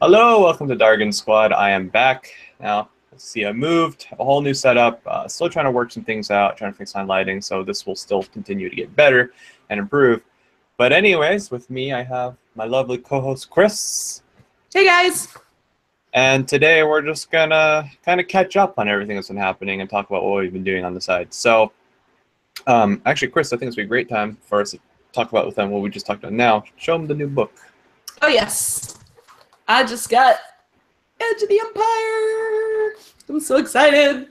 Hello, welcome to Dargon Squad. I am back now. Let's see, I moved, have a whole new setup. Still trying to work some things out, trying to fix my lighting, so this will still continue to get better and improve. But anyways, with me, I have my lovely co-host Chris. Hey guys. And today we're just gonna kind of catch up on everything that's been happening and talk about what we've been doing on the side. So, actually, Chris, I think it's a great time for us to talk about with them what we just talked about now. Show them the new book. Oh yes. I just got Edge of the Empire. I'm so excited.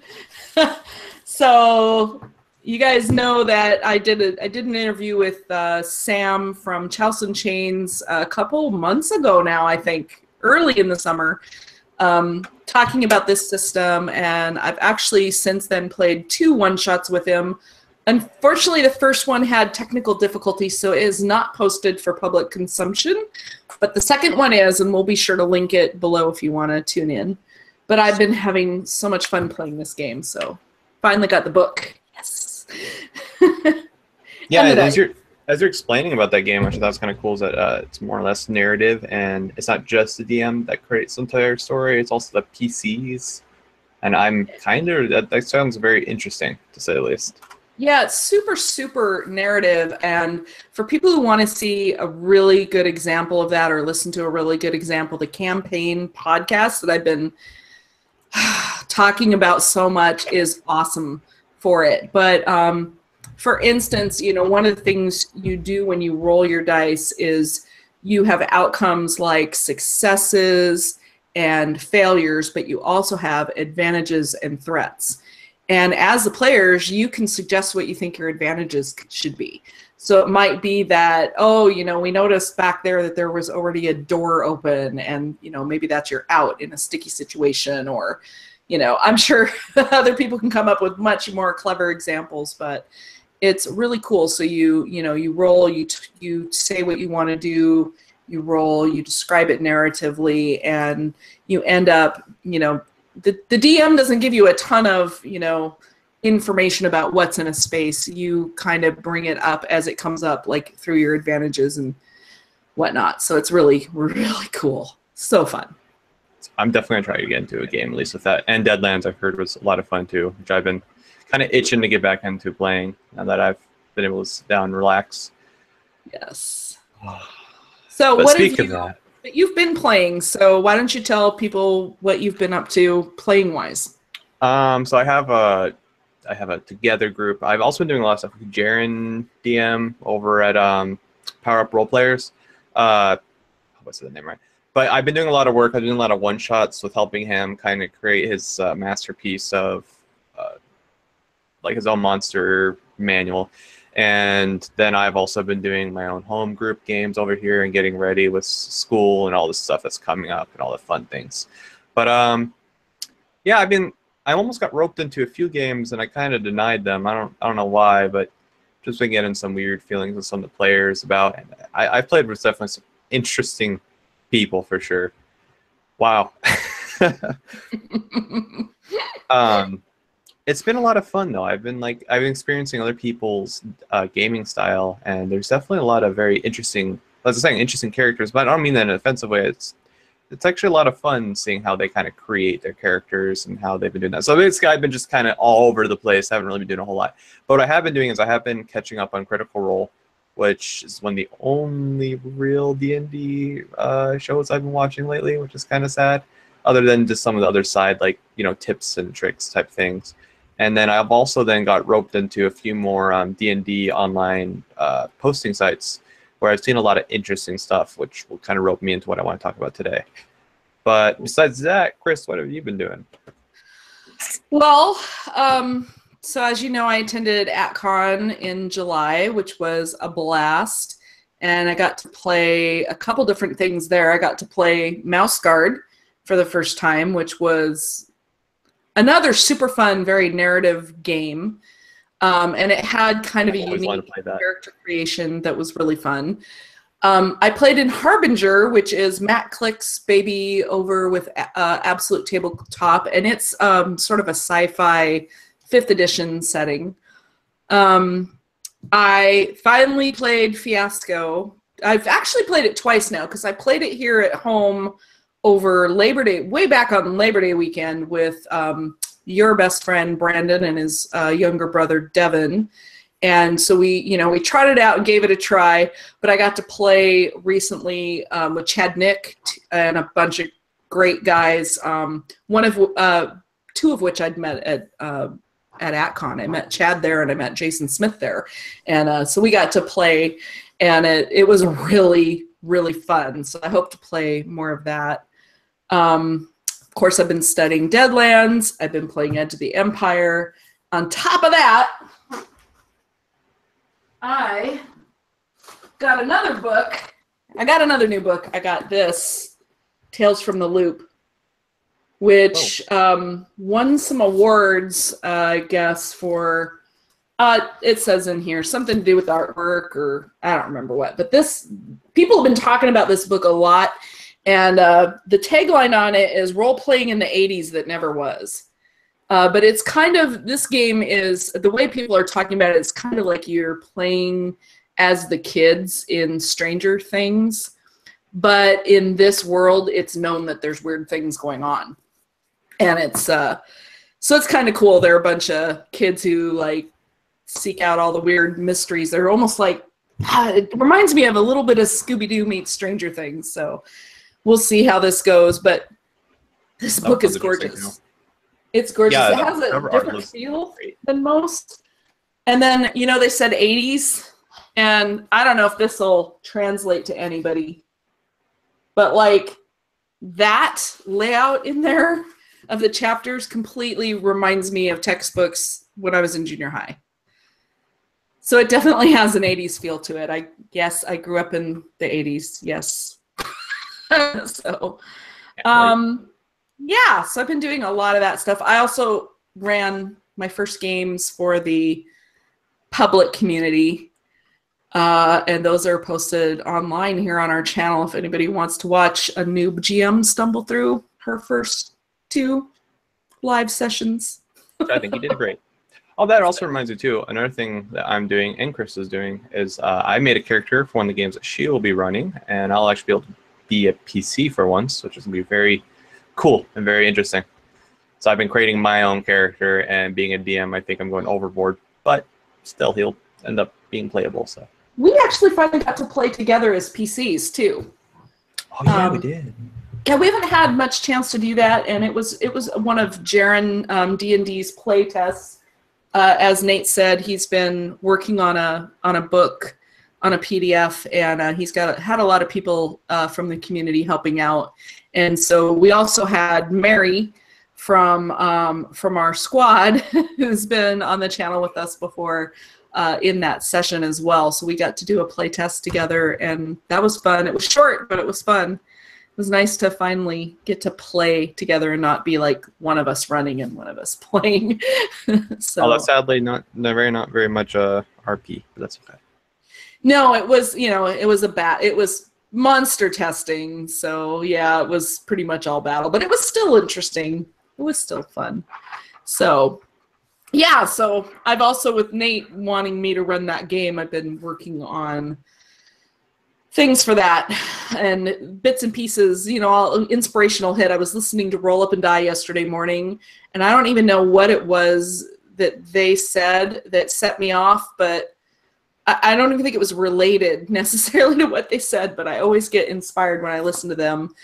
So you guys know that I did an interview with Sam from Chouse and Chains a couple months ago now, I think, early in the summer, talking about this system, and I've actually since then played 2 one-shots with him. Unfortunately, the first one had technical difficulties, so it is not posted for public consumption. But the second one is, and we'll be sure to link it below if you want to tune in. But I've been having so much fun playing this game, so finally got the book. Yes. Yeah, as you're explaining about that game, which I thought was kind of cool, is that it's more or less narrative, and it's not just the DM that creates the entire story, it's also the PCs. And I'm kind of, that sounds very interesting, to say the least. Yeah, it's super, super narrative, and for people who want to see a really good example of that or listen to a really good example, the campaign podcast that I've been talking about so much is awesome for it. But for instance, you know, one of the things you do when you roll your dice is you have outcomes like successes and failures, but you also have advantages and threats. And as the players, you can suggest what you think your advantages should be. So it might be that, oh, you know, we noticed back there that there was already a door open, and, you know, maybe that's your out in a sticky situation, or, you know, I'm sure other people can come up with much more clever examples, but it's really cool. So you roll, you say what you want to do, you roll, you describe it narratively, and you end up, you know, the DM doesn't give you a ton of, you know, information about what's in a space. You kind of bring it up as it comes up, like through your advantages and whatnot. So it's really, really cool. So fun. I'm definitely going to try to get into a game, at least with that. And Deadlands, I've heard, was a lot of fun, too, which I've been kind of itching to get back into playing now that I've been able to sit down and relax. Yes. So but what speak of that. You've been playing, so why don't you tell people what you've been up to playing-wise? So I have a Together group. I've also been doing a lot of stuff with Jaren DM over at Power Up Role Players. What's the name, right? But I've been doing a lot of work. I've been doing a lot of one-shots with helping him kind of create his masterpiece of like his own monster manual. And then I've also been doing my own home group games over here and getting ready with school and all this stuff that's coming up and all the fun things. But yeah, I almost got roped into a few games and I kind of denied them. I don't know why, but just been getting some weird feelings with some of the players about. And I played with definitely some interesting people for sure. Wow. It's been a lot of fun though. I've been experiencing other people's gaming style, and there's definitely a lot of very interesting, as I was saying, interesting characters. But I don't mean that in an offensive way. It's actually a lot of fun seeing how they kind of create their characters and how they've been doing that. So basically, I've been just kind of all over the place. I haven't really been doing a whole lot. But what I have been doing is I have been catching up on Critical Role, which is one of the only real D&D shows I've been watching lately, which is kind of sad. Other than just some of the other side, like, you know, tips and tricks type things. And then I've also then got roped into a few more D&D online posting sites where I've seen a lot of interesting stuff, which will kind of rope me into what I want to talk about today. But besides that, Chris, what have you been doing? Well, so as you know, I attended AtCon in July, which was a blast. And I got to play a couple different things there. I got to play Mouse Guard for the first time, which was another super fun, very narrative game. And it had kind of a unique character creation that was really fun. I played in Harbinger, which is Matt Click's baby over with Absolute Tabletop, and it's sort of a sci-fi 5th edition setting. I finally played Fiasco. I've actually played it twice now because I played it here at home over Labor Day, way back on Labor Day weekend with your best friend Brandon and his younger brother Devin. And so we tried it out and gave it a try, but I got to play recently with Chad Nick and a bunch of great guys. Two of which I'd met at AtCon. I met Chad there and I met Jason Smith there. And so we got to play, and it was really, really fun. So I hope to play more of that. Of course, I've been studying Deadlands. I've been playing Edge of the Empire. On top of that, I got another book. I got another new book. I got this, Tales from the Loop, which won some awards, I guess, for, it says in here, something to do with artwork, or I don't remember what. But people have been talking about this book a lot, and the tagline on it is role-playing in the 80s that never was. But it's kind of, this game is, the way people are talking about it, it's kind of like you're playing as the kids in Stranger Things. But in this world, it's known that there's weird things going on. And it's, so it's kind of cool. There are a bunch of kids who, like, seek out all the weird mysteries. They're almost like, it reminds me of a little bit of Scooby-Doo meets Stranger Things. So we'll see how this goes. But this book is gorgeous. It's gorgeous. Yeah, it has a different feel than most. And then, they said 80s. And I don't know if this will translate to anybody. But, like, that layout in there of the chapters completely reminds me of textbooks when I was in junior high. So it definitely has an 80s feel to it. I guess I grew up in the 80s. Yes. So, yeah, so I've been doing a lot of that stuff. I also ran my first games for the public community, and those are posted online here on our channel if anybody wants to watch a noob GM stumble through her first 2 live sessions. I think you did great. Oh, that also reminds me too, another thing that I'm doing and Chris is doing is I made a character for one of the games that she will be running, and I'll actually be able to be a PC for once, which is going to be very cool and very interesting. So I've been creating my own character, and being a DM, I think I'm going overboard, but still he'll end up being playable. So we actually finally got to play together as PCs too. Oh yeah, we did. Yeah, we haven't had much chance to do that, and it was one of Jaren D&D's play tests. As Nate said, he's been working on a book, on a PDF, and he's had a lot of people from the community helping out. And so we also had Mary from our squad, who's been on the channel with us before, in that session as well. So we got to do a play test together, and that was fun. It was short, but it was fun. It was nice to finally get to play together and not be like one of us running and one of us playing. So, although sadly not very much RP, but that's okay. No, it was it was monster testing, so yeah, it was pretty much all battle, but it was still interesting. It was still fun. So yeah, so I've also, with Nate wanting me to run that game, I've been working on things for that and bits and pieces, all inspirational hit. I was listening to Roll Up and Die yesterday morning, and I don't even know what it was that they said that set me off, but I don't even think it was related necessarily to what they said, but I always get inspired when I listen to them.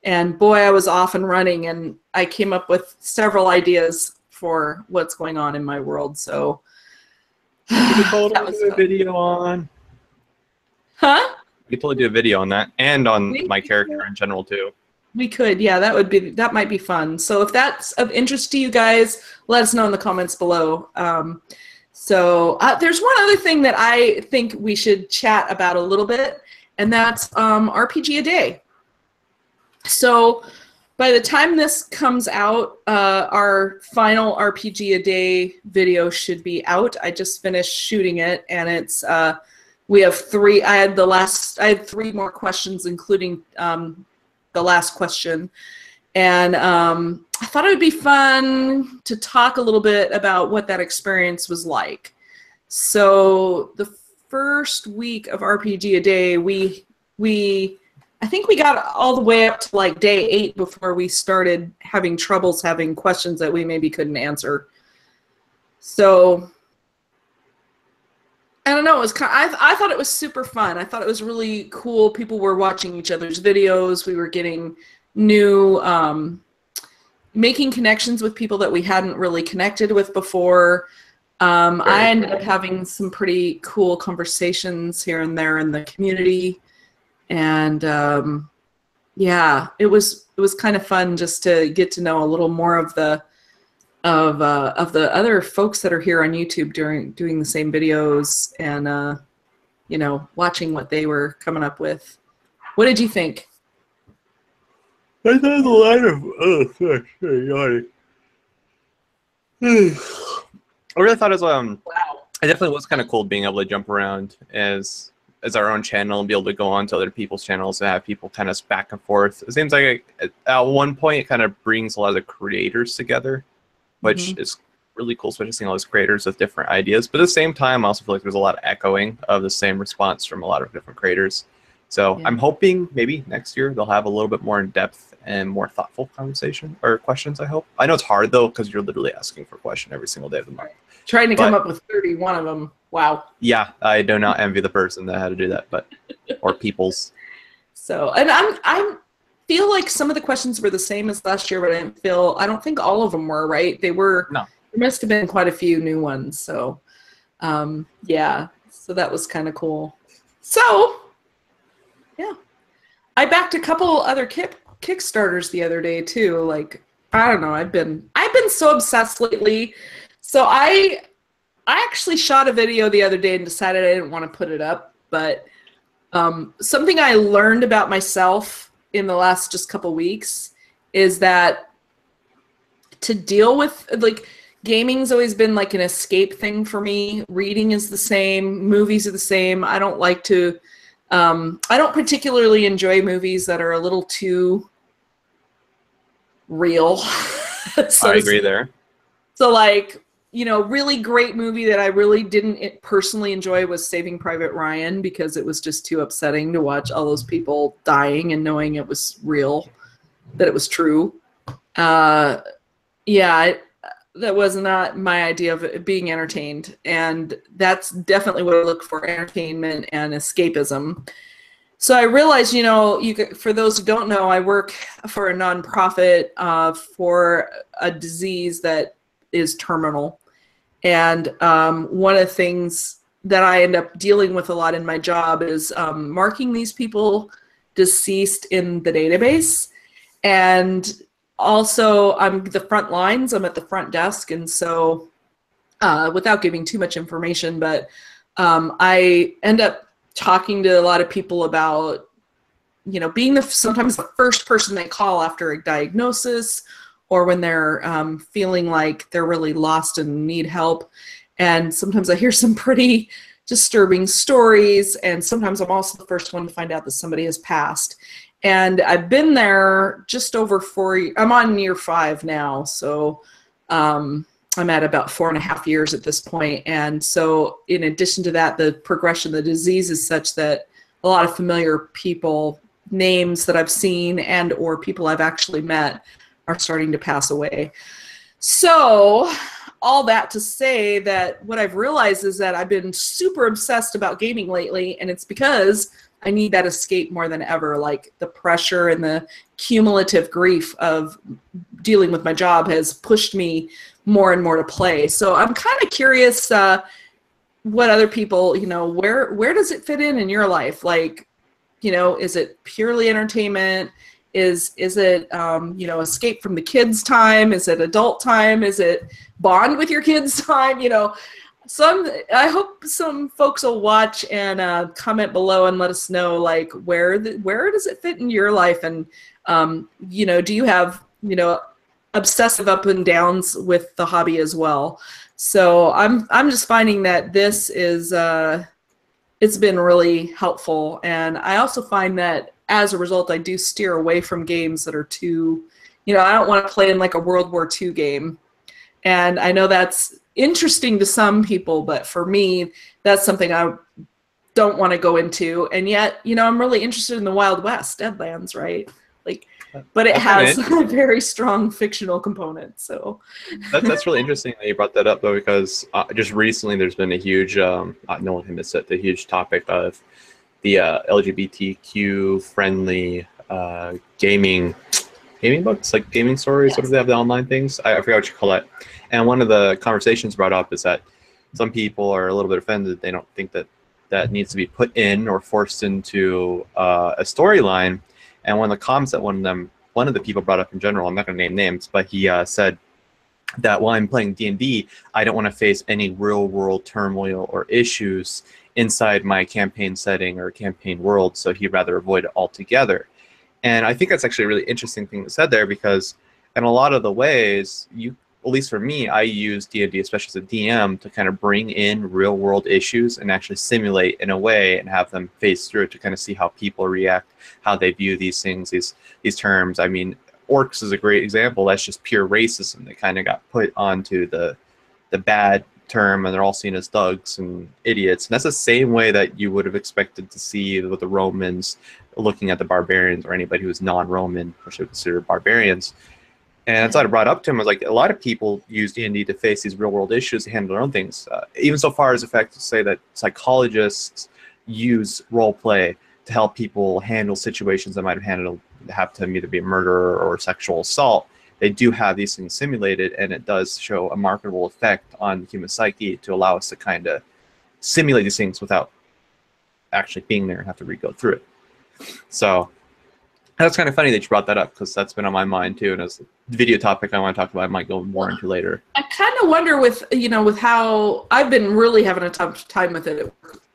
And boy, I was off and running, and I came up with several ideas for what's going on in my world. So that was a video on. Huh? We could totally do a video on that, and on my character in general too. We could, yeah, that might be fun. So if that's of interest to you guys, let us know in the comments below. So there's one other thing that I think we should chat about a little bit, and that's RPG a day. So by the time this comes out, our final RPG a day video should be out. I just finished shooting it, and it's we have 3. I had 3 more questions, including the last question. And I thought it would be fun to talk a little bit about what that experience was like. So the first week of RPG a day, we I think we got all the way up to like day 8 before we started having troubles having questions that we maybe couldn't answer. So I don't know. It was I thought it was super fun. I thought it was really cool. People were watching each other's videos. We were getting new, making connections with people that we hadn't really connected with before. I ended up having some pretty cool conversations here and there in the community, and yeah, it was kind of fun just to get to know a little more of the other folks that are here on YouTube doing the same videos, and you know, watching what they were coming up with. What did you think? I thought a lot of sorry. I really thought it was Wow. it definitely was kind of cool being able to jump around as our own channel and be able to go on to other people's channels and have people kind of back and forth. It seems like at one point it kind of brings a lot of the creators together, which is really cool, especially seeing all those creators with different ideas. But at the same time, I also feel like there's a lot of echoing of the same response from a lot of different creators. So I'm hoping maybe next year they'll have a little bit more in-depth and more thoughtful conversation or questions, I hope. I know it's hard, though, because you're literally asking for a question every single day of the month. Trying to come up with 31 of them. Wow. Yeah, I do not envy the person that had to do that, but or people's. So, and I feel like some of the questions were the same as last year, but I don't think all of them were, right? They were. No. There must have been quite a few new ones. So, yeah. So that was kind of cool. So, yeah, I backed a couple other Kickstarters the other day too. Like, I don't know. I've been so obsessed lately. So I actually shot a video the other day and decided I didn't want to put it up, but something I learned about myself in the last just couple weeks is that to deal with, like, gaming's always been like an escape thing for me. Reading is the same. Movies are the same. I don't like to, I don't particularly enjoy movies that are a little too real. So I agree there. So, like, you know, really great movie that I really didn't personally enjoy was Saving Private Ryan, because it was just too upsetting to watch all those people dying and knowing it was real, that it was true. Yeah, that was not my idea of it being entertained, and that's definitely what I look for: entertainment and escapism. So I realized, you know, for those who don't know, I work for a nonprofit for a disease that is terminal. And one of the things that I end up dealing with a lot in my job is marking these people deceased in the database. And also, I'm the front lines. I'm at the front desk. And so without giving too much information, but I end up talking to a lot of people about, you know, being sometimes the first person they call after a diagnosis, or when they're feeling like they're really lost and need help. And sometimes I hear some pretty disturbing stories, and sometimes I'm also the first one to find out that somebody has passed. And I've been there just over 4 years. I'm on year 5 now, so I'm at about 4.5 years at this point. And so in addition to that, the progression of the disease is such that a lot of familiar people, names that I've seen and or people I've actually met, are starting to pass away. So all that to say that what I've realized is that I've been super obsessed about gaming lately, and it's because I need that escape more than ever. Like, the pressure and the cumulative grief of dealing with my job has pushed me more and more to play. So I'm kind of curious what other people, you know, where does it fit in your life? Like, you know, is it purely entertainment? Is it, you know, escape from the kids' time? Is it adult time? Is it bond with your kids' time? You know, I hope some folks will watch and comment below and let us know, like, where does it fit in your life? And, you know, do you have, you know, obsessive up and downs with the hobby as well? So I'm just finding that this is, it's been really helpful. And I also find that as a result, I do steer away from games that are too, you know, I don't want to play in like a World War II game. And I know that's interesting to some people, but for me, that's something I don't want to go into, and yet, you know, I'm really interested in the Wild West, Deadlands, right? Like, but it has a very strong fictional component. So that's really interesting that you brought that up, though, because just recently there's been a huge, no one can miss it, the huge topic of the LGBTQ friendly gaming books, like gaming stories. Yes. What do they have, the online things? I forgot what you call it. And one of the conversations brought up is that some people are a little bit offended. They don't think that that needs to be put in or forced into a storyline. And one of the comments that one of the people brought up in general, I'm not going to name names, but he said that while I'm playing D&D, I don't want to face any real world turmoil or issues inside my campaign setting or campaign world, so he'd rather avoid it altogether. And I think that's actually a really interesting thing to said there, because in a lot of the ways, at least for me, I use D&D, especially as a DM, to kind of bring in real world issues and actually simulate in a way and have them face through it to kind of see how people react, how they view these things, these terms. I mean, orcs is a great example. That's just pure racism that kind of got put onto the bad term, and they're all seen as thugs and idiots. And that's the same way that you would have expected to see with the Romans looking at the barbarians, or anybody who was non-Roman, which they consider barbarians. And that's what I brought up to him. I was like, a lot of people use D&D to face these real-world issues, to handle their own things. Even so far as the fact to say that psychologists use role play to help people handle situations that might have to either be a murder or sexual assault. They do have these things simulated, and it does show a marketable effect on the human psyche to allow us to kind of simulate these things without actually being there and have to re-go through it. So that's kind of funny that you brought that up, because that's been on my mind too, and as a video topic I want to talk about, I might go more into later. I kind of wonder with how I've been really having a tough time with it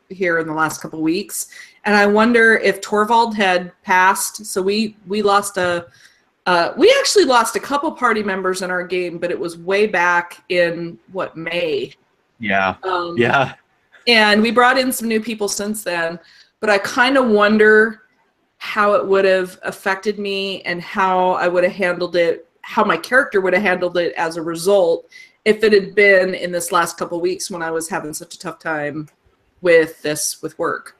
here in the last couple of weeks, and I wonder if Torvald had passed. So we lost we actually lost a couple party members in our game, but it was way back in May. Yeah. Yeah. And we brought in some new people since then, but I kind of wonder how it would have affected me and how I would have handled it, how my character would have handled it as a result, if it had been in this last couple of weeks when I was having such a tough time with work.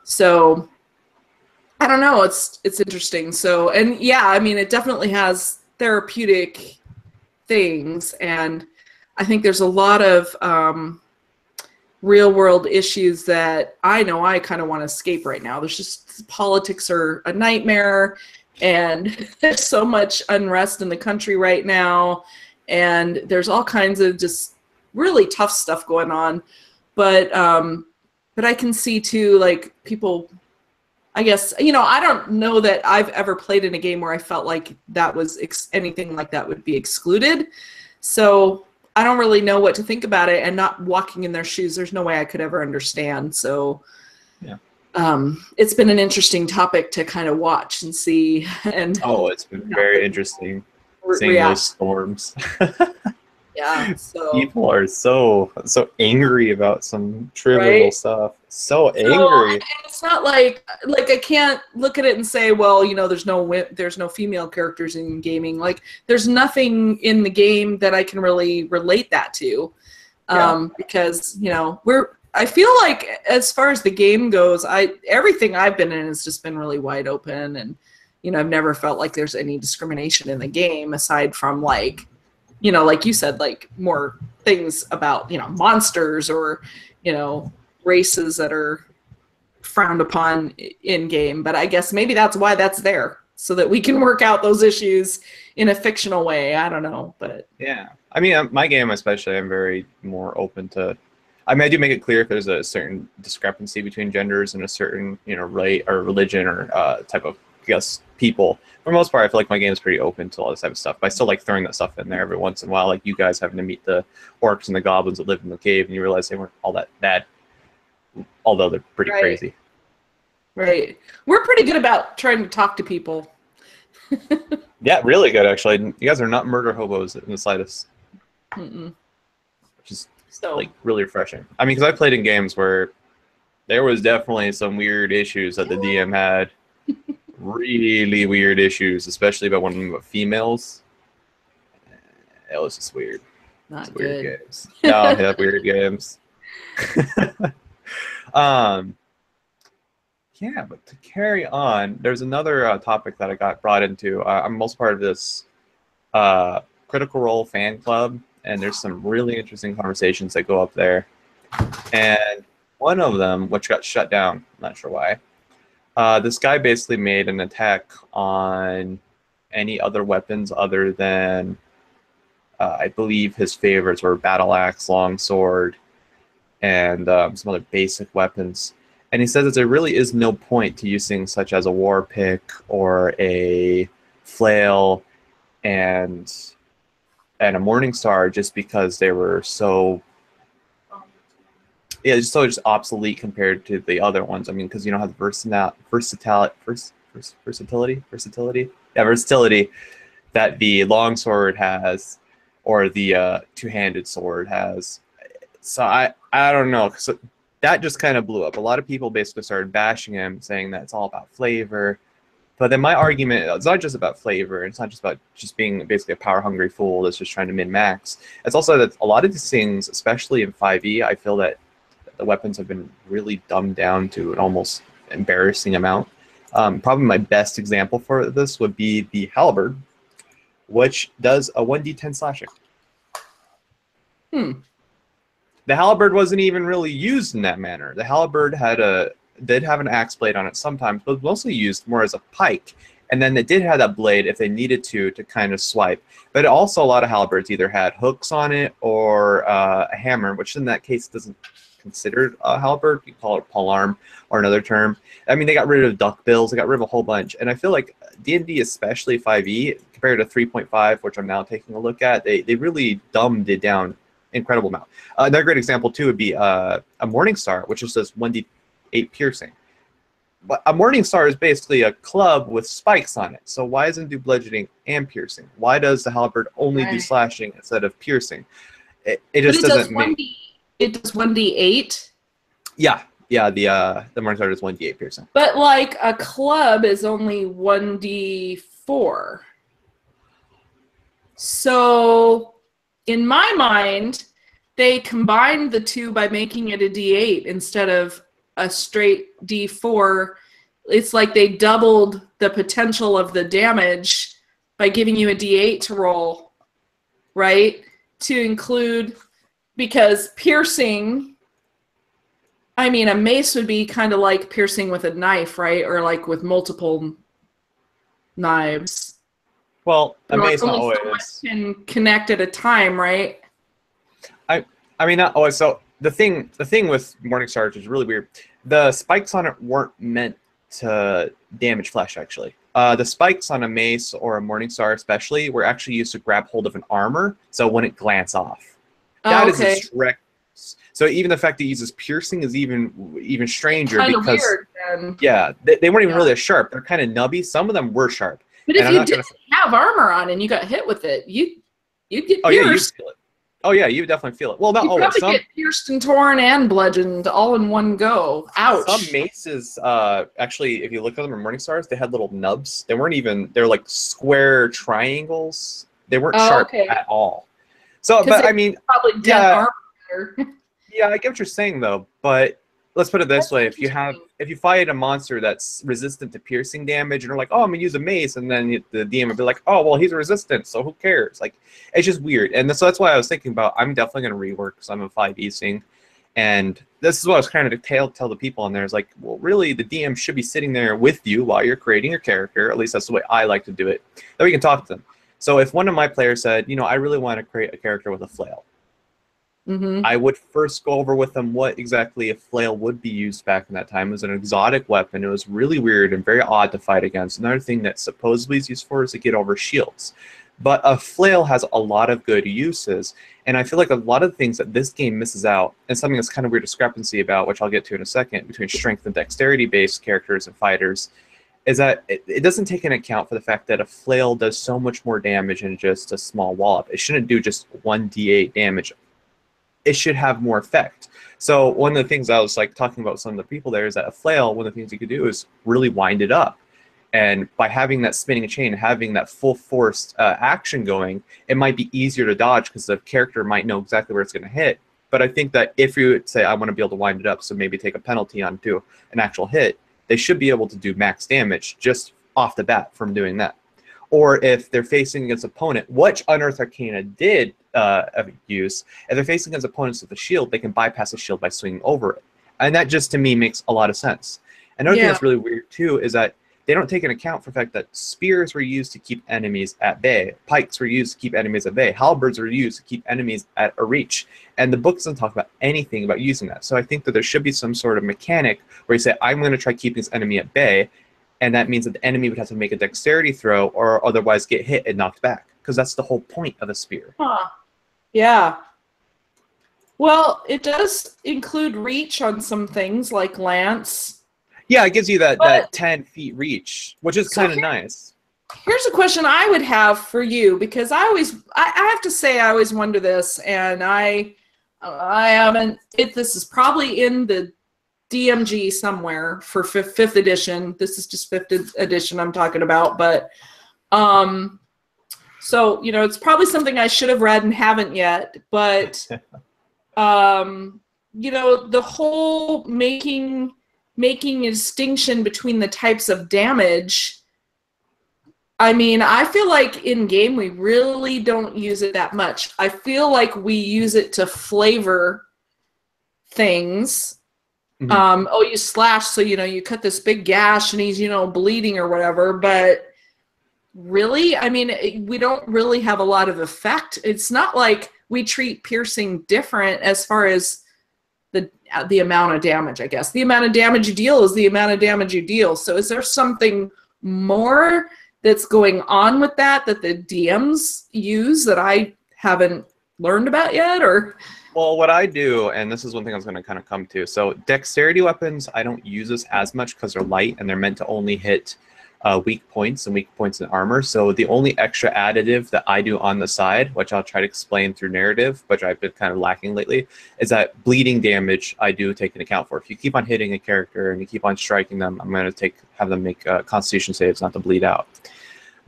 So I don't know. It's interesting. So, and yeah, I mean, it definitely has therapeutic things, and I think there's a lot of real world issues that I know I kind of want to escape right now. There's just, politics are a nightmare, and there's so much unrest in the country right now, and there's all kinds of just really tough stuff going on. But I can see too, like, people, I guess, I don't know that I've ever played in a game where I felt like that was anything like that would be excluded. So I don't really know what to think about it, and not walking in their shoes, there's no way I could ever understand. So yeah, it's been an interesting topic to kind of watch and see. And it's been very interesting seeing those storms. Yeah, so people are so angry about some trivial stuff. So angry. And it's not like I can't look at it and say, well, there's no female characters in gaming. Like, there's nothing in the game that I can really relate that to, because I feel like, as far as the game goes, everything I've been in has just been really wide open, and I've never felt like there's any discrimination in the game, aside from like you said, like more things about, monsters or, races that are frowned upon in game. But I guess maybe that's why that's there, so that we can work out those issues in a fictional way. I don't know, but yeah. I mean, my game especially, I'm very more open to, I mean, I do make it clear if there's a certain discrepancy between genders and a certain, right or religion or type of, I guess, people. For the most part, I feel like my game is pretty open to all this type of stuff. But I still like throwing that stuff in there every once in a while, like you guys having to meet the orcs and the goblins that live in the cave, and you realize they weren't all that bad, although they're pretty crazy. Right. We're pretty good about trying to talk to people. Yeah, really good, actually. You guys are not murder hobos in the slightest. Mm-mm. Which is like really refreshing. I mean, because I played in games where there was definitely some weird issues that the DM had. Really weird issues, especially about one of them about females. It was just weird. Not weird good. games. No, yeah, weird games. Yeah, but to carry on, there's another topic that I got brought into. I'm also part of this Critical Role fan club, and there's some really interesting conversations that go up there. And one of them, which got shut down, I'm not sure why, this guy basically made an attack on any other weapons other than, I believe his favorites were battle axe, longsword, and some other basic weapons. And he says that there really is no point to use things such as a war pick or a flail and a morning star just because they were so just obsolete compared to the other ones. I mean, because you don't have the versatility that the longsword has or the two-handed sword has. So I don't know. So that just kind of blew up. A lot of people basically started bashing him, saying that it's all about flavor. But then my argument, it's not just about flavor. It's not just about just being basically a power-hungry fool that's just trying to min-max. It's also that a lot of these things, especially in 5e, I feel that the weapons have been really dumbed down to an almost embarrassing amount. Probably my best example for this would be the halberd, which does a 1d10 slashing. The halberd wasn't even really used in that manner. The halberd did have an axe blade on it sometimes, but was mostly used more as a pike. And then it did have that blade if they needed to kind of swipe. But also a lot of halberds either had hooks on it or a hammer, which in that case doesn't considered a halberd. You call it polearm or another term. I mean, they got rid of duckbills. They got rid of a whole bunch. And I feel like D&D, especially 5e, compared to 3.5, which I'm now taking a look at, they really dumbed it down incredible amount. Another great example, too, would be a Morning Star, which just does 1d8 piercing. But a Morning Star is basically a club with spikes on it. So why doesn't it do bludgeoning and piercing? Why does the halberd only do slashing instead of piercing? It just doesn't make... It does 1d8? Yeah, the Morning Star does 1d8 piercing. But, like, a club is only 1d4. So, in my mind, they combined the two by making it a d8 instead of a straight d4. It's like they doubled the potential of the damage by giving you a d8 to roll, right? To include... Because piercing, I mean, a mace would be kind of like piercing with a knife, right? Or like with multiple knives. Well, a mace not always. So can connect at a time, right? I mean, not always. So the thing with Morning Stars is really weird. The spikes on it weren't meant to damage flesh, actually. The spikes on a mace or a Morning Star especially were actually used to grab hold of an armor, so when it glance off. That is a direct. So even the fact that it uses piercing is even stranger kind because of weird, then. Yeah, they weren't even really that sharp. They're kind of nubby. Some of them were sharp. But if you didn't have armor on and you got hit with it, you'd get pierced. Oh yeah, you'd feel it. Oh yeah, you would definitely feel it. Well, not you'd always. Probably get pierced and torn and bludgeoned all in one go. Ouch. Some maces, actually, if you look at them in Morning Stars, they had little nubs. They weren't even. They're like square triangles. They weren't sharp at all. So, but I mean, probably armor better. Yeah, I get what you're saying though. But let's put it this way: if you fight a monster that's resistant to piercing damage, and you're like, oh, I'm gonna use a mace, and then the DM would be like, oh, well, he's resistant, so who cares? Like, it's just weird. And so that's why I was thinking about. I'm definitely gonna rework some of 5e thing, and this is what I was trying to tell the people in there. Is like, well, really, the DM should be sitting there with you while you're creating your character. At least that's the way I like to do it. Then we can talk to them. So if one of my players said, I really want to create a character with a flail, I would first go over with them what exactly a flail would be used back in that time. It was an exotic weapon. It was really weird and very odd to fight against. Another thing that supposedly is used for is to get over shields. But a flail has a lot of good uses, and I feel like a lot of the things that this game misses out, and something that's kind of weird discrepancy about, which I'll get to in a second, between strength and dexterity-based characters and fighters, is that it doesn't take into account for the fact that a flail does so much more damage than just a small wallop. It shouldn't do just 1d8 damage. It should have more effect. So one of the things I was like talking about with some of the people there is that a flail, one of the things you could do is really wind it up. And by having that spinning a chain, having that full force action going, it might be easier to dodge because the character might know exactly where it's going to hit. But I think that if you would say, I want to be able to wind it up, so maybe take a penalty onto an actual hit, they should be able to do max damage just off the bat from doing that. Or if they're facing against an opponent, which Unearthed Arcana did use, if they're facing against opponents with a shield, they can bypass the shield by swinging over it. And that just, to me, makes a lot of sense. Another thing that's really weird, too, is that they don't take into account for the fact that spears were used to keep enemies at bay, pikes were used to keep enemies at bay, halberds were used to keep enemies at a reach. And the book doesn't talk about anything about using that. So I think that there should be some sort of mechanic where you say, I'm going to try keeping this enemy at bay, and that means that the enemy would have to make a dexterity throw or otherwise get hit and knocked back, because that's the whole point of a spear. Huh. Yeah. Well, it does include reach on some things like lance. Yeah, it gives you that 10 feet reach, which is kind of nice. Here's a question I would have for you, because I have to say I always wonder this, and I haven't. This is probably in the DMG somewhere for fifth edition. This is just 5th edition I'm talking about, but so it's probably something I should have read and haven't yet. But the whole making a distinction between the types of damage. I mean, I feel like in game we really don't use it that much. I feel like we use it to flavor things. Oh, you slash, so you cut this big gash and he's bleeding or whatever, but really, I mean, we don't really have a lot of effect. It's not like we treat piercing different as far as the amount of damage, I guess. The amount of damage you deal is the amount of damage you deal. So is there something more that's going on with that the DMs use that I haven't learned about yet? Or well, what I do, and this is one thing I was going to kind of come to, so dexterity weapons, I don't use this as much because they're light and they're meant to only hit weak points and weak points in armor. So the only extra additive that I do on the side, which I'll try to explain through narrative, which I've been kind of lacking lately, is that bleeding damage I do take into account for. If you keep on hitting a character and you keep on striking them, I'm going to have them make Constitution saves not to bleed out.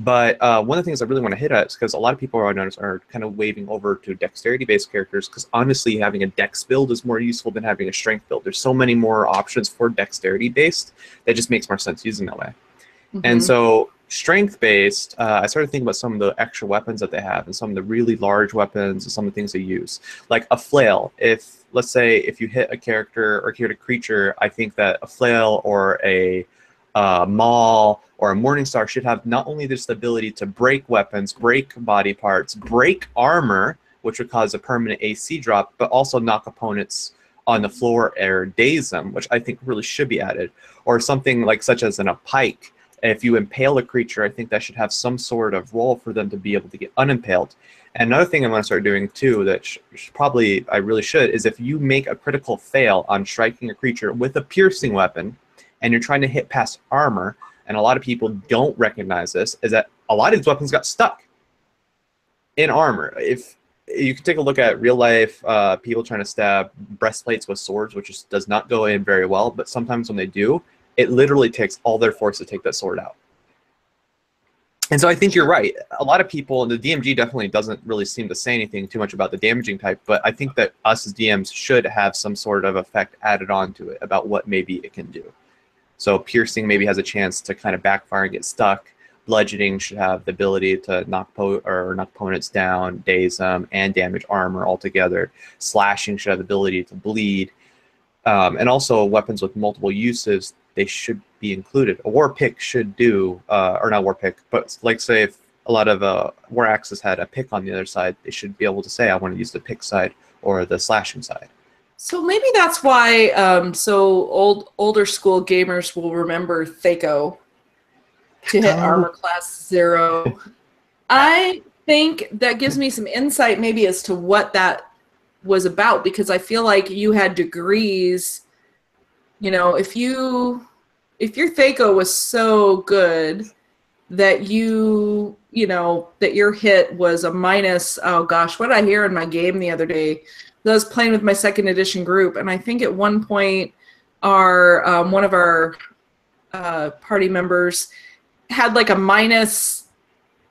But one of the things I really want to hit at is because a lot of people I notice are kind of waving over to dexterity-based characters, because honestly, having a dex build is more useful than having a strength build. There's so many more options for dexterity-based that just makes more sense using that way. And so strength-based, I started thinking about some of the extra weapons that they have and some of the really large weapons and some of the things they use. Like a flail. Let's say, if you hit a character or hit a creature, I think that a flail or a maul or a Morningstar should have not only this ability to break weapons, break body parts, break armor, which would cause a permanent AC drop, but also knock opponents on the floor or daze them, which I think really should be added. Or something like such as in a pike. If you impale a creature, I think that should have some sort of role for them to be able to get unimpaled. And another thing I'm going to start doing too, that I really should, is if you make a critical fail on striking a creature with a piercing weapon, and you're trying to hit past armor, and a lot of people don't recognize this, is that a lot of these weapons got stuck in armor. If you can take a look at real life people trying to stab breastplates with swords, which does not go in very well, but sometimes when they do, it literally takes all their force to take that sword out. And so I think you're right. A lot of people, and the DMG definitely doesn't really seem to say anything too much about the damaging type, but I think that us as DMs should have some sort of effect added on to it about what maybe it can do. So piercing maybe has a chance to kind of backfire and get stuck. Bludgeoning should have the ability to knock opponents down, daze them, and damage armor altogether. Slashing should have the ability to bleed. And also weapons with multiple uses, they should be included. A war pick should do, or not war pick, but like say if a lot of war axes had a pick on the other side, they should be able to say, I want to use the pick side or the slashing side. So maybe that's why older school gamers will remember Thaco to hit armor class 0. I think that gives me some insight maybe as to what that was about, because I feel like you had degrees. If your Thaco was so good that that your hit was a minus, oh gosh, what did I hear in my game the other day? I was playing with my 2nd edition group, and I think at one point one of our party members had like a minus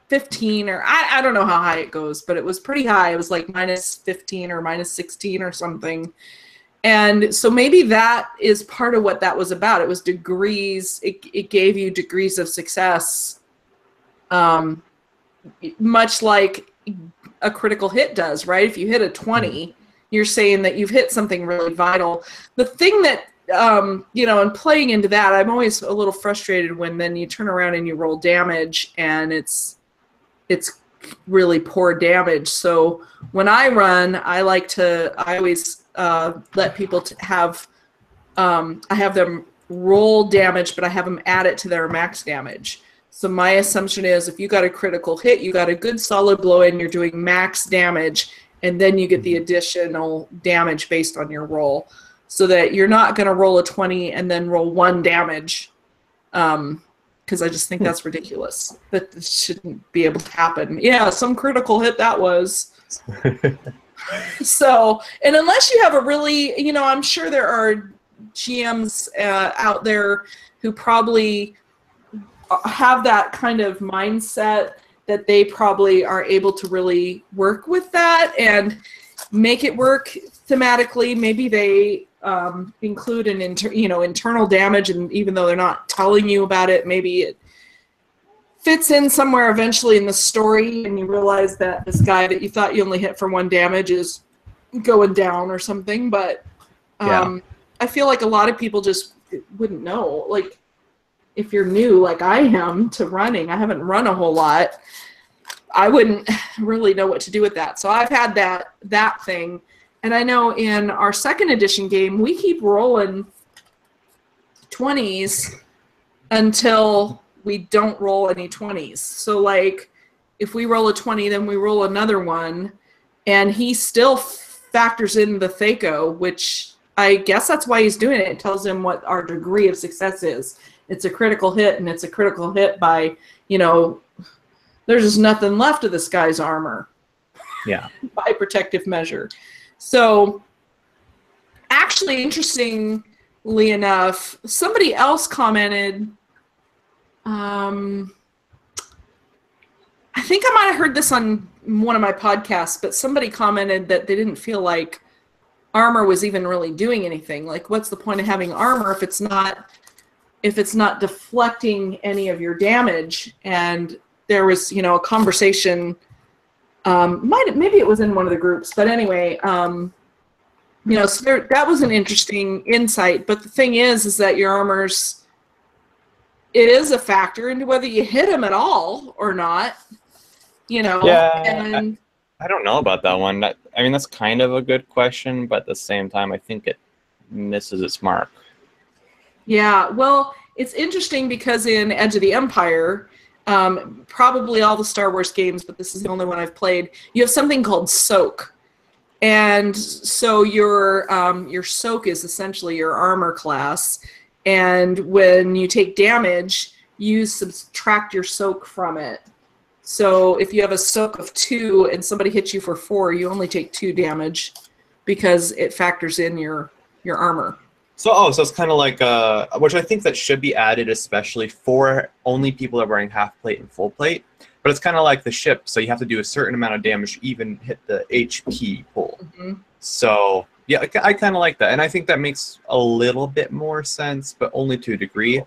15, or I don't know how high it goes, but it was pretty high. It was like minus 15 or minus 16 or something. And so maybe that is part of what that was about. It was degrees. It gave you degrees of success, much like a critical hit does, right? If you hit a 20, you're saying that you've hit something really vital. The thing that, and playing into that, I'm always a little frustrated when then you turn around and you roll damage and it's really poor damage. So when I run, I always let people have, I have them roll damage, but I have them add it to their max damage. So my assumption is if you got a critical hit, you got a good solid blow in, you're doing max damage, and then you get the additional damage based on your roll. So that you're not going to roll a 20 and then roll 1 damage, because I just think that's ridiculous. That shouldn't be able to happen. Yeah, some critical hit that was. So, and unless you have a really, I'm sure there are GMs out there who probably have that kind of mindset that they probably are able to really work with that and make it work thematically. Maybe they include an internal damage, and even though they're not telling you about it, maybe it fits in somewhere eventually in the story, and you realize that this guy that you thought you only hit for 1 damage is going down or something. But I feel like a lot of people just wouldn't know. Like, if you're new, like I am, to running, I haven't run a whole lot, I wouldn't really know what to do with that. So I've had that thing. And I know in our 2nd edition game, we keep rolling 20s until we don't roll any 20s. So like if we roll a 20, then we roll another one, and he still factors in the THACO, which I guess that's why he's doing it. It tells him what our degree of success is. It's a critical hit, and it's a critical hit by, there's just nothing left of this guy's armor. Yeah. By protective measure. So actually, interestingly enough, somebody else commented, I think I might have heard this on one of my podcasts, but somebody commented that they didn't feel like armor was even really doing anything. Like, what's the point of having armor if it's not deflecting any of your damage? And there was, a conversation, maybe it was in one of the groups, but anyway, so that was an interesting insight. But the thing is that your armors, it is a factor into whether you hit them at all or not, Yeah, and I don't know about that one. That's kind of a good question, but at the same time, I think it misses its mark. Yeah, well, it's interesting because in Edge of the Empire, probably all the Star Wars games, but this is the only one I've played, you have something called soak. And so your soak is essentially your armor class. And when you take damage, you subtract your soak from it. So if you have a soak of 2 and somebody hits you for 4, you only take 2 damage because it factors in your armor. So it's kind of like, which I think that should be added, especially for only people that are wearing half plate and full plate. But it's kind of like the ship, so you have to do a certain amount of damage to even hit the HP pool. Mm-hmm. So yeah, I kind of like that, and I think that makes a little bit more sense, but only to a degree.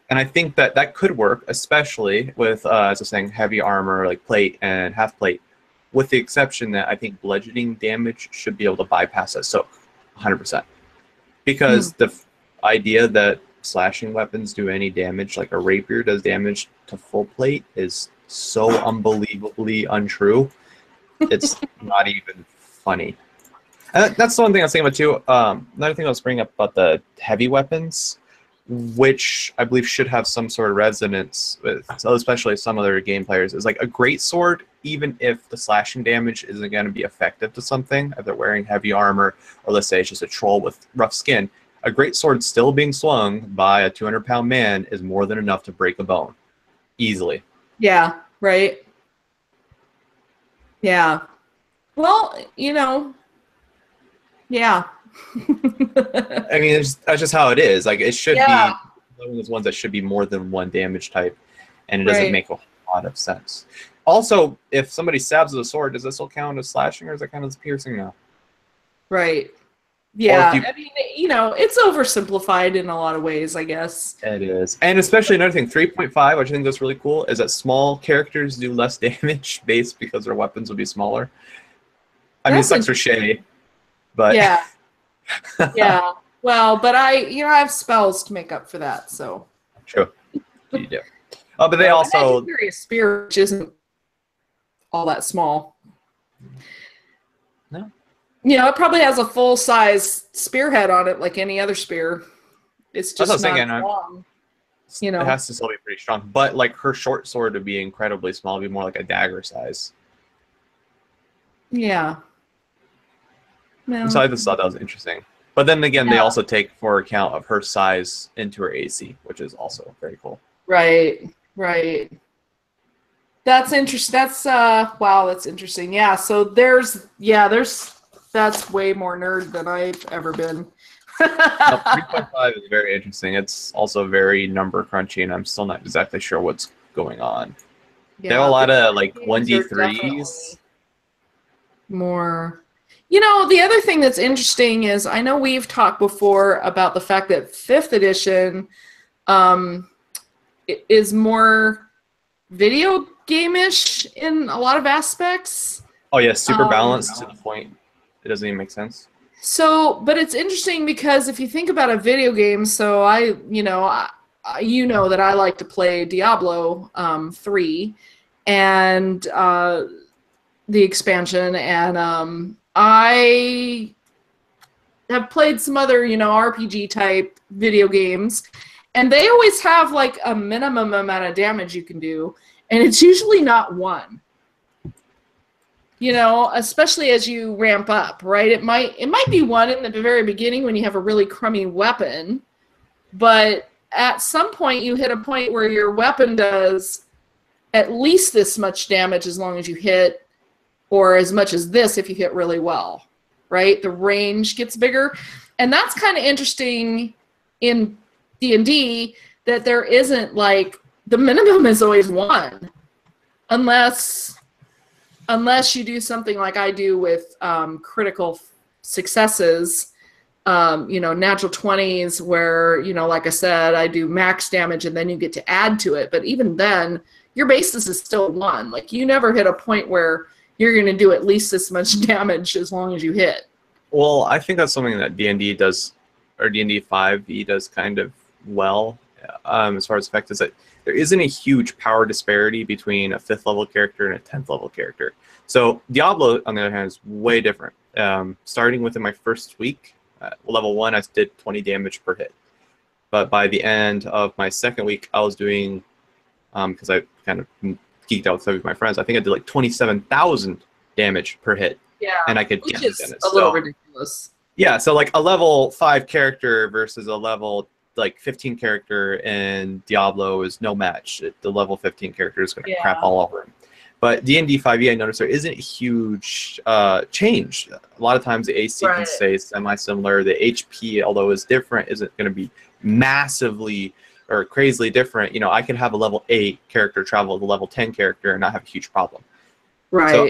And I think that could work, especially with, as I was saying, heavy armor like plate and half plate, with the exception that I think bludgeoning damage should be able to bypass that soak 100%. Because the idea that slashing weapons do any damage, like a rapier does damage to full plate, is so unbelievably untrue. It's not even funny. And that's the one thing I was thinking about too. Another thing I was bringing up about the heavy weapons, which I believe should have some sort of resonance with, so especially some other game players, is like a great sword, even if the slashing damage isn't going to be effective to something, if they're wearing heavy armor, or let's say it's just a troll with rough skin, a great sword still being swung by a 200-pound man is more than enough to break a bone. Easily. Yeah, right. Yeah. Well, yeah. That's just how it is. Like, it should be one of those ones that should be more than 1 damage type, and it doesn't make a lot of sense. Also, if somebody stabs with a sword, does this still count as slashing, or does that count as piercing now? Right. Or if Yeah, you, I mean, it's oversimplified in a lot of ways, I guess. it is. And especially another thing, 3.5, which I think that's really cool, is that small characters do less damage based because their weapons will be smaller. I mean, it That's sucks for interesting. Shay, but Yeah, yeah. Well, but I have spells to make up for that, so. true. You do. But they So, and I do also, carry a spear, which isn't all that small. no, It probably has a full-size spearhead on it, like any other spear. It's that's what I just was not thinking. as long. It has to still be pretty strong. But like her short sword would be incredibly small, it'd be more like a dagger size. Yeah. And so No. I just thought that was interesting. But then again, they Yeah. also take for account of her size into her AC, which is also very cool. Right. Right. That's interesting. That's wow, that's interesting. Yeah, so there's that's way more nerd than I've ever been. No, 3.5 is very interesting. It's also very number crunchy, and I'm still not exactly sure what's going on. They have a lot of like games are 1d3s. definitely more. The other thing that's interesting is I know we've talked before about the fact that 5th edition is more video game-ish in a lot of aspects. Oh yeah, super balanced to the point. It doesn't even make sense. So, but it's interesting because if you think about a video game, so that I like to play Diablo 3 and the expansion, and I have played some other, RPG type video games, and they always have like a minimum amount of damage you can do, and it's usually not 1. Especially as you ramp up, right? It might be 1 in the very beginning when you have a really crummy weapon, but at some point you hit a point where your weapon does at least this much damage as long as you hit, or as much as this if you hit really well, right? The range gets bigger, and that's kind of interesting in D&D that there isn't like the minimum is always 1, unless you do something like I do with critical successes, natural 20s where, like I said, I do max damage and then you get to add to it. But even then, your basis is still 1. Like you never hit a point where you're going to do at least this much damage as long as you hit. Well, I think that's something that D&D does, or D&D 5e does kind of well, as far as effect, is that there isn't a huge power disparity between a 5th level character and a 10th level character. So Diablo, on the other hand, is way different. Starting within my first week, level 1, I did 20 damage per hit. But by the end of my second week, I was doing, because I kind of geeked out with my friends, I think I did like 27,000 damage per hit. Yeah, and I could which get is it. a little ridiculous. Yeah, so like a level 5 character versus a level like 15 character in Diablo is no match. The level 15 character is going to crap all over him. But D&D 5e, I noticed there isn't a huge change. A lot of times the AC can stay semi-similar. The HP, although is different, isn't going to be massively or crazily different. I could have a level 8 character travel to level 10 character and not have a huge problem. Right. So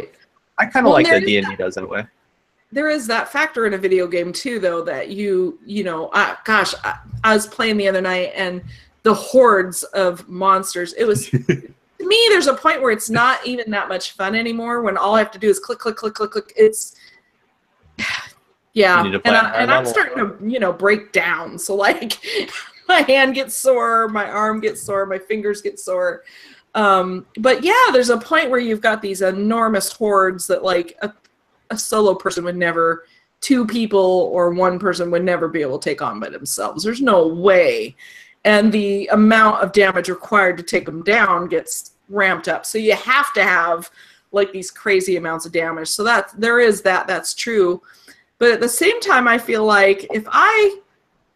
I kind of like that D&D does in a way. There is that factor in a video game too, though, that I was playing the other night and the hordes of monsters. It was to me. There's a point where it's not even that much fun anymore. When all I have to do is click, click, click, click, click. It's and I'm starting to break down. So like my hand gets sore, my arm gets sore, my fingers get sore. But yeah, there's a point where you've got these enormous hordes that like a solo person would never, 2 people or 1 person would never be able to take on by themselves. There's no way. And the amount of damage required to take them down gets ramped up. So you have to have like these crazy amounts of damage. So that's true. But at the same time, I feel like if I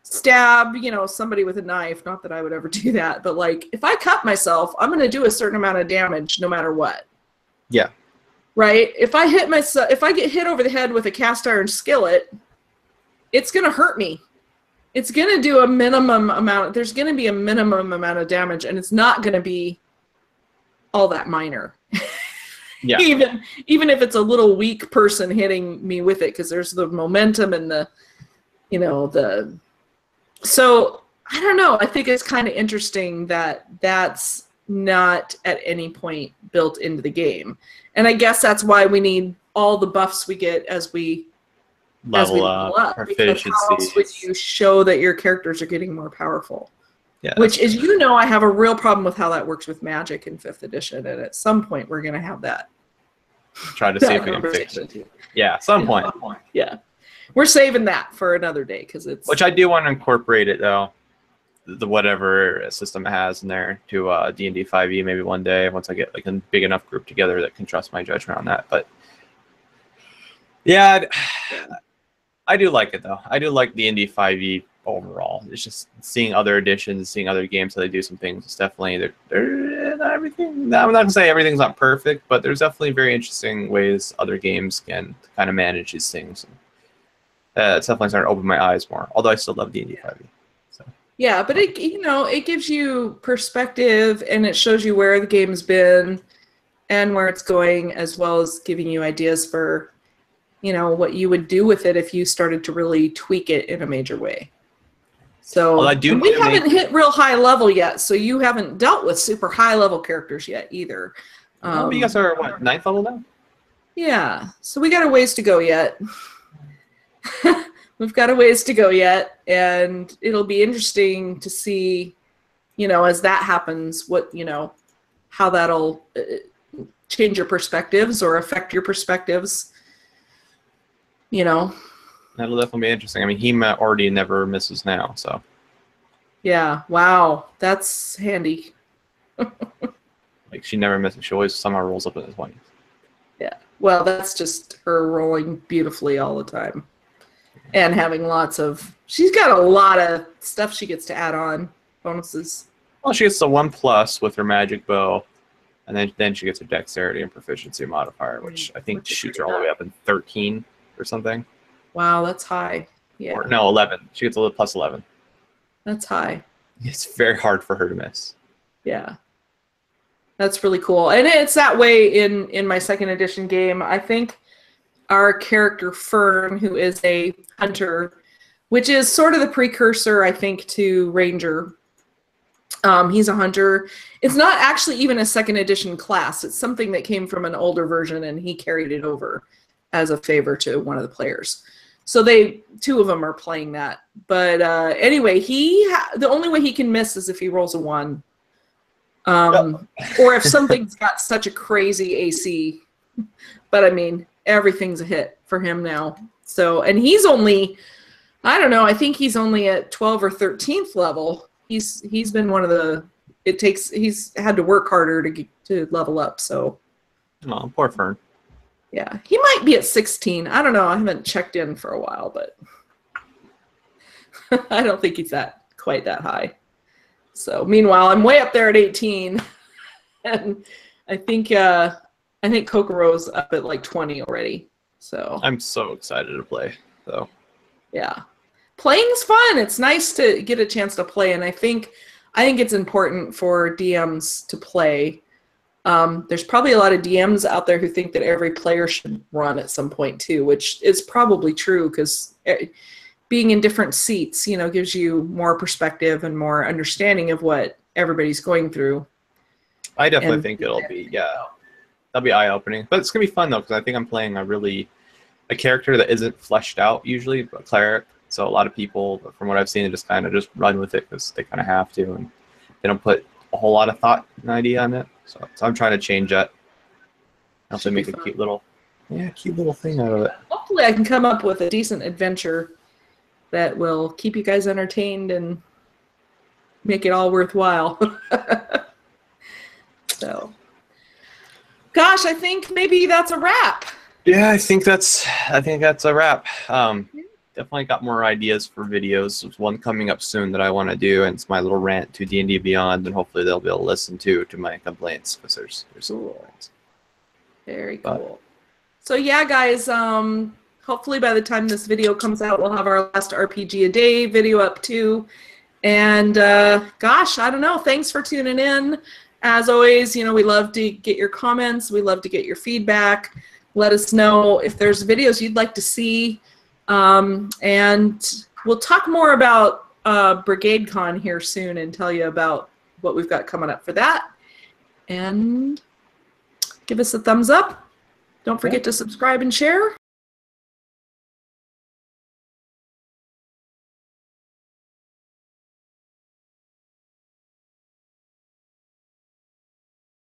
stab, somebody with a knife, not that I would ever do that, but like if I cut myself, I'm going to do a certain amount of damage no matter what. Yeah. Right? If I get hit over the head with a cast iron skillet, it's going to hurt me. It's going to do a minimum amount. There's going to be a minimum amount of damage, and it's not going to be all that minor. Yeah. Even if it's a little weak person hitting me with it, because there's the momentum and the you know, so I don't know. I think it's kind of interesting that that's not at any point built into the game. And I guess that's why we need all the buffs we get as we level up, because how else would you show that your characters are getting more powerful? Yeah, which, as you know, I have a real problem with how that works with Magic in 5th edition, and at some point we're going to have that. Try to see if we can fix it. Yeah, some point. Yeah. We're saving that for another day because it's... Which I do want to incorporate it, though, the whatever system it has in there to D&D 5e maybe one day once I get like a big enough group together that can trust my judgment on that. But yeah, I do like it, though. I do like D&D 5e overall. It's just seeing other editions, seeing other games how they do some things. It's definitely they're not everything. I'm not gonna say everything's not perfect, but there's definitely very interesting ways other games can kind of manage these things. It's definitely starting to open my eyes more. Although I still love D&D 5e. So. Yeah, but it it gives you perspective and it shows you where the game's been and where it's going, as well as giving you ideas for what you would do with it if you started to really tweak it in a major way. So we haven't hit real high level yet, so you haven't dealt with super high level characters yet either. You guys are what, 9th level now? Yeah, so we got a ways to go yet. We've got a ways to go yet, and it'll be interesting to see, as that happens, how that'll change your perspectives or affect your perspectives. That'll definitely be interesting. I mean, Hema already never misses now, so. Yeah, wow, that's handy. Like, she never misses. She always somehow rolls up in the 20s. Yeah, well, that's just her rolling beautifully all the time. And having she's got a lot of stuff she gets to add on, bonuses. Well, she gets the 1+ with her magic bow, and then she gets her dexterity and proficiency modifier, which I think shoots her all the way up in 13 or something. Wow, that's high. Yeah. Or, no, 11. She gets a little plus 11. That's high. It's very hard for her to miss. Yeah. That's really cool. And it's that way in my 2nd edition game. I think our character Fern, who is a hunter, which is sort of the precursor, I think, to Ranger. He's a hunter. It's not actually even a 2nd edition class. It's something that came from an older version, and he carried it over as a favor to one of the players. So two of them are playing that. But anyway, the only way he can miss is if he rolls a 1. Or if something's got such a crazy AC. But I mean, everything's a hit for him now. So, and he's only, I don't know, I think he's only at 12th or 13th level. He's been one of the, he's had to work harder to level up, so. Oh, poor Fern. Yeah, he might be at 16. I don't know. I haven't checked in for a while, but I don't think he's quite that high. So meanwhile, I'm way up there at 18, and I think Kokoro's up at like 20 already. So I'm so excited to play, though. Yeah, playing's fun. It's nice to get a chance to play, and I think it's important for DMs to play. There's probably a lot of DMs out there who think that every player should run at some point too, which is probably true because being in different seats, gives you more perspective and more understanding of what everybody's going through. I definitely think it'll be, that'll be eye-opening. But it's going to be fun, though, because I think I'm playing a character that isn't fleshed out usually, but cleric. So a lot of people, from what I've seen, they just kind of just run with it because they kind of have to, and they don't put a whole lot of thought and idea on it. So I'm trying to change that. Also make a cute little thing out of it. Hopefully I can come up with a decent adventure that will keep you guys entertained and make it all worthwhile. So, gosh, I think maybe that's a wrap. Yeah, I think that's a wrap. Definitely got more ideas for videos. There's one coming up soon that I want to do, and it's my little rant to D&D Beyond, and hopefully they'll be able to listen to my complaints, because there's some complaints. Very cool. So yeah, guys, hopefully by the time this video comes out, we'll have our last RPG a day video up too. And gosh, I don't know. Thanks for tuning in. As always, we love to get your comments. We love to get your feedback. Let us know if there's videos you'd like to see. And we'll talk more about Brigade Con here soon and tell you about what we've got coming up for that. And give us a thumbs up. Don't forget to subscribe and share.